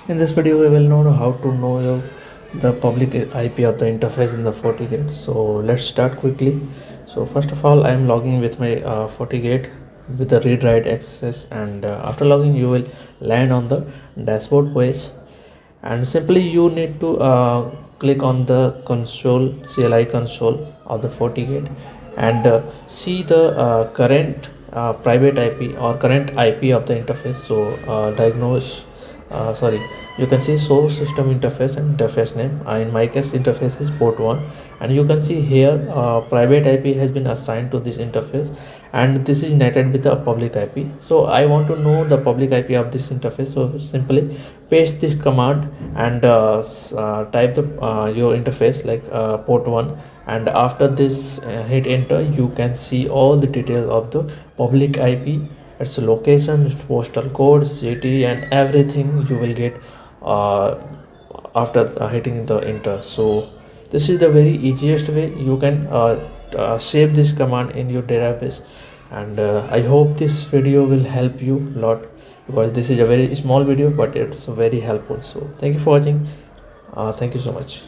In this video, we will know how to know the public IP of the interface in the FortiGate. So let's start quickly. So first of all, I am logging with my FortiGate with the read-write access, and after logging, you will land on the dashboard page, and simply you need to click on the console CLI console of the FortiGate and see the current private IP or current IP of the interface. So diagnose sorry, you can see source system interface and interface name. In my case, interface is port 1, and you can see here private IP has been assigned to this interface, and this is netted with the public IP. So I want to know the public IP of this interface, so simply paste this command and type the your interface like port 1, and after this hit enter. You can see all the details of the public IP, its location, its postal code, city, and everything you will get uh, after hitting the enter. So this is the very easiest way you can save this command in your database, and I hope this video will help you a lot, because this is a very small video but it's very helpful. So thank you for watching. Thank you so much.